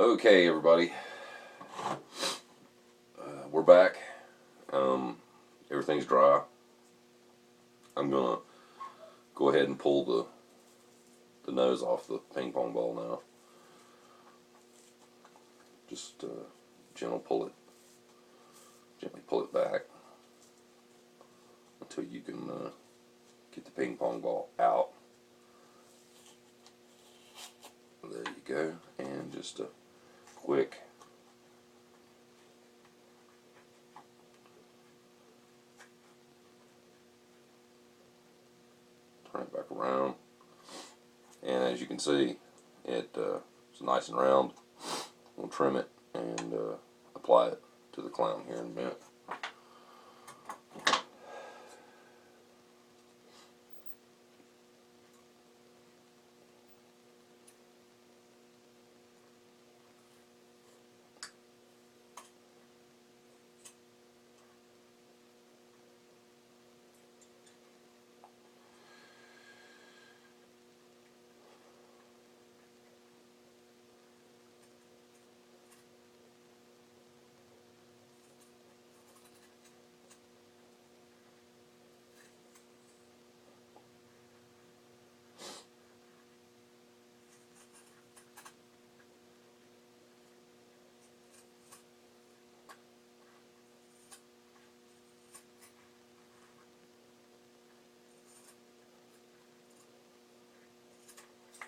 Okay, everybody, we're back. Everything's dry. I'm gonna go ahead and pull the nose off the ping pong ball now. Just gently pull it back until you can get the ping pong ball out. There you go, and just a quick turn it back around, and as you can see, it's nice and round. We'll trim it and apply it to the clown here in a minute.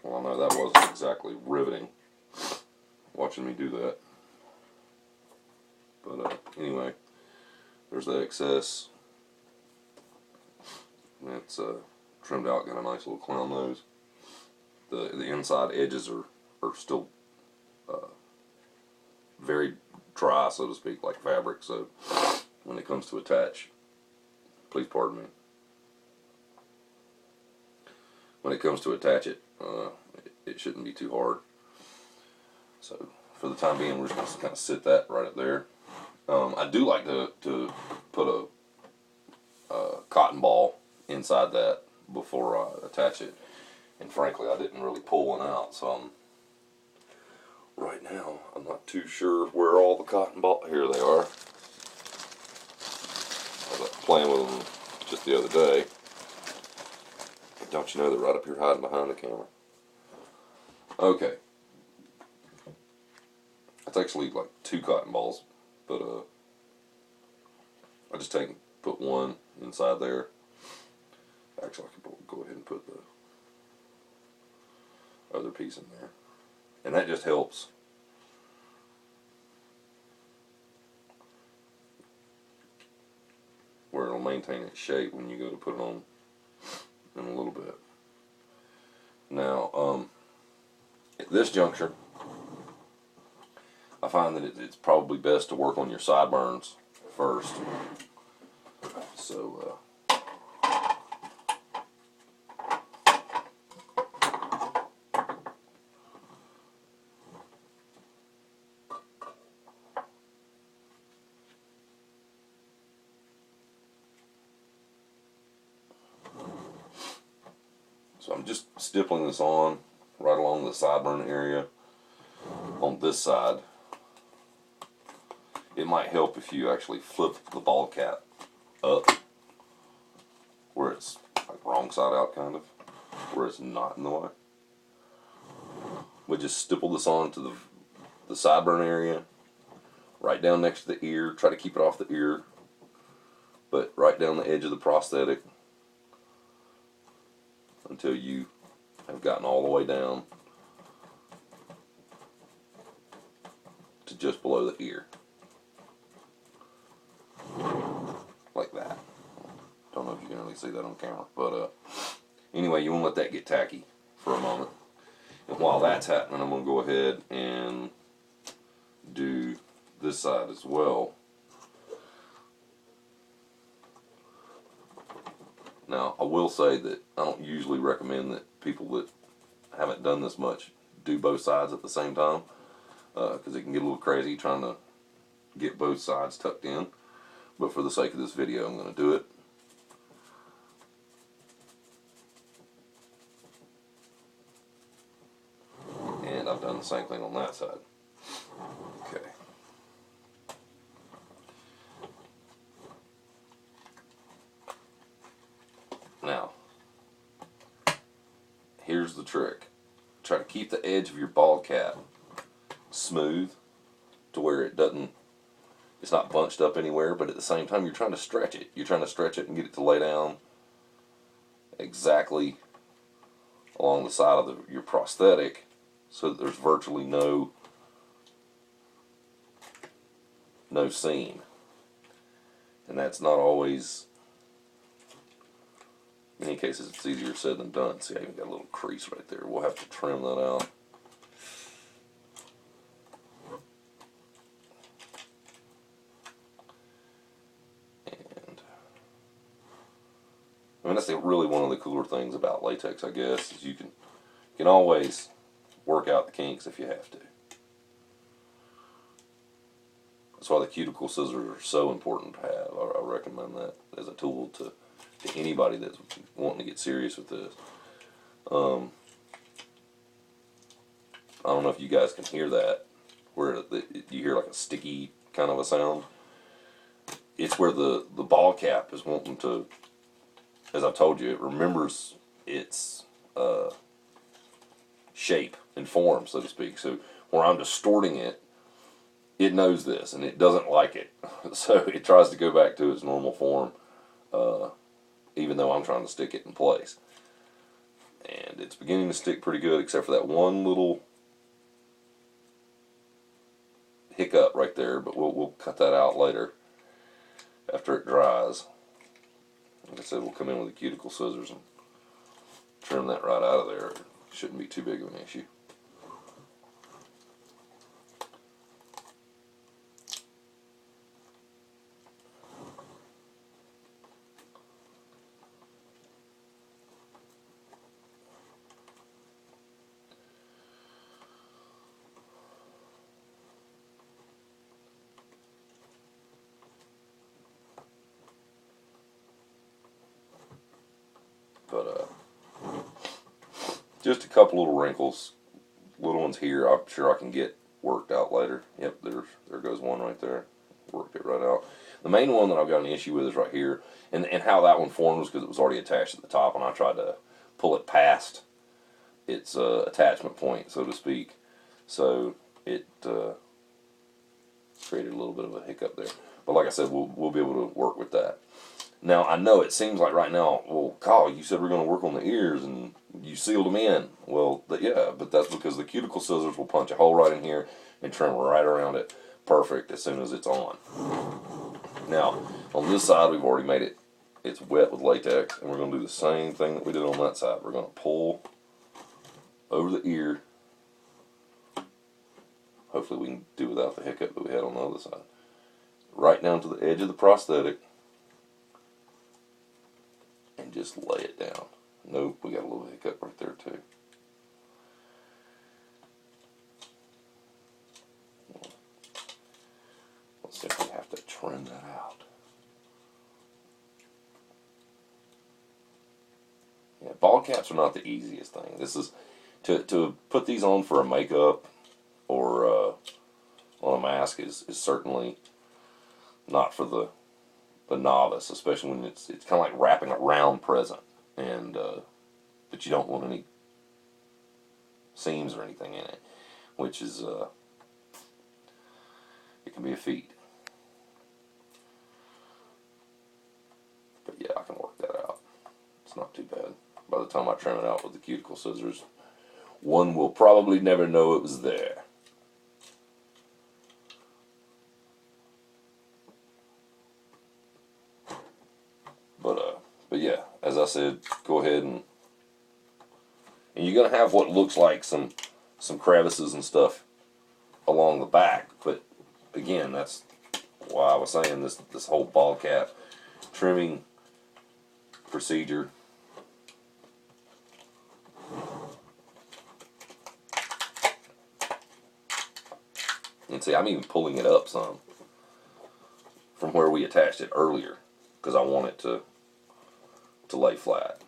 Well, I know that wasn't exactly riveting, watching me do that. But anyway, there's the excess. And it's trimmed out, got a nice little clown nose. The inside edges are still very dry, so to speak, like fabric. So when it comes to attach, please pardon me. When it comes to attach it, it shouldn't be too hard. So for the time being, we're just going to kind of sit that right up there. I do like to put a cotton ball inside that before I attach it. And frankly, I didn't really pull one out, so right now I'm not too sure where all the cotton balls. Here they are. I was playing with them just the other day. Don't you know they're right up here hiding behind the camera? Okay. That's actually like 2 cotton balls, but I just put one inside there. Actually, I could go ahead and put the other piece in there, and that just helps where it'll maintain its shape when you go to put it on in a little bit. Now, at this juncture, I find that it's probably best to work on your sideburns first. So, I'm just stippling this on right along the sideburn area on this side. It might help if you actually flip the ball cap up where it's like wrong side out, kind of, where it's not in the way. We just stipple this on to the sideburn area, right down next to the ear. Try to keep it off the ear, but right down the edge of the prosthetic until you have gotten all the way down to just below the ear. Like that. Don't know if you can really see that on camera, but anyway, you want to let that get tacky for a moment. And while that's happening, I'm going to go ahead and do this side as well. Now, I will say that I don't usually recommend that people that haven't done this much do both sides at the same time, because it can get a little crazy trying to get both sides tucked in. But for the sake of this video, I'm going to do it. And I've done the same thing on that side. Okay. Now, here's the trick. Try to keep the edge of your ball cap smooth to where it's not bunched up anywhere, but at the same time you're trying to stretch it. You're trying to stretch it and get it to lay down exactly along the side of your prosthetic so that there's virtually no seam. And that's not always, in many cases it's easier said than done. See, I even got a little crease right there. We'll have to trim that out. And I mean, that's really one of the cooler things about latex, I guess, is you can always work out the kinks if you have to. That's why the cuticle scissors are so important to have. I recommend that as a tool to anybody that's wanting to get serious with this. I don't know if you guys can hear that, where you hear like a sticky kind of a sound. It's where the ball cap is wanting to, as I've told you, it remembers its shape and form, so to speak. So where I'm distorting it, it knows this and it doesn't like it. So it tries to go back to its normal form, even though I'm trying to stick it in place. And it's beginning to stick pretty good, except for that one little hiccup right there, but we'll cut that out later after it dries. Like I said, we'll come in with the cuticle scissors and trim that right out of there. It shouldn't be too big of an issue. But just a couple little wrinkles, little ones here. I'm sure I can get worked out later. Yep, there goes one right there. Worked it right out. The main one that I've got an issue with is right here, and how that one formed was because it was already attached at the top, and I tried to pull it past its attachment point, so to speak. So it created a little bit of a hiccup there. But like I said, we'll be able to work with that. Now, I know it seems like right now, well, Kyle, you said we're going to work on the ears and you sealed them in. Well, yeah, but that's because the cuticle scissors will punch a hole right in here and trim right around it perfect as soon as it's on. Now, on this side, we've already made it's wet with latex, and we're going to do the same thing that we did on that side. We're going to pull over the ear. Hopefully we can do without the hiccup that we had on the other side. Right down to the edge of the prosthetic. And just lay it down. Nope, we got a little hiccup right there too. Let's see if we have to trim that out. Yeah, ball caps are not the easiest thing. This is to put these on for a makeup or on a mask is certainly not for the novice, especially when it's kind of like wrapping a round present, and but you don't want any seams or anything in it, which is it can be a feat. But yeah, I can work that out. It's not too bad. By the time I trim it out with the cuticle scissors, one will probably never know it was there. But yeah, as I said, go ahead and you're gonna have what looks like some crevices and stuff along the back. But again, that's why I was saying this whole ball cap trimming procedure. And see, I'm even pulling it up some from where we attached it earlier because I want it to lay flat.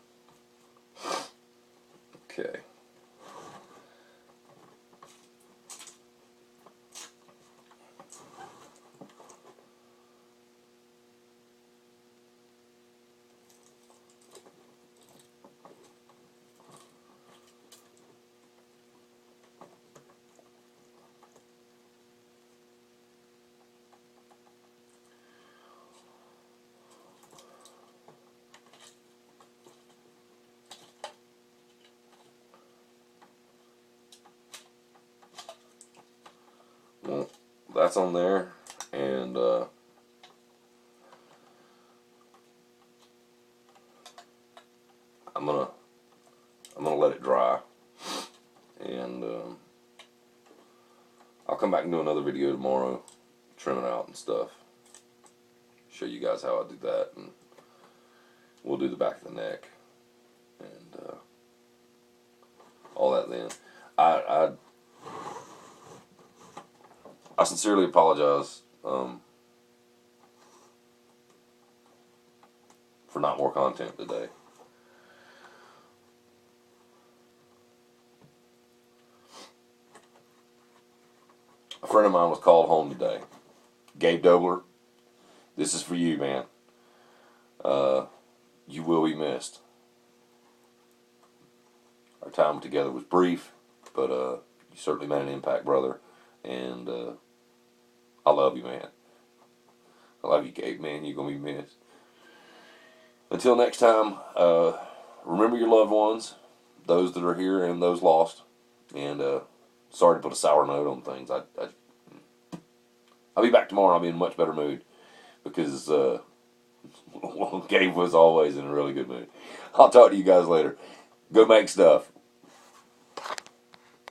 Okay. that's on there, and I'm gonna let it dry, and I'll come back and do another video tomorrow, trim it out and stuff. Show you guys how I do that, and we'll do the back of the neck and all that. Then I sincerely apologize for not more content today. A friend of mine was called home today. Gabe Dobler, this is for you, man. You will be missed. Our time together was brief, but you certainly made an impact, brother. And I love you, man. I love you, Gabe, man. You're going to be missed. Until next time, remember your loved ones, those that are here and those lost. And sorry to put a sour note on things. I'll be back tomorrow. I'll be in a much better mood because Gabe was always in a really good mood. I'll talk to you guys later. Go make stuff.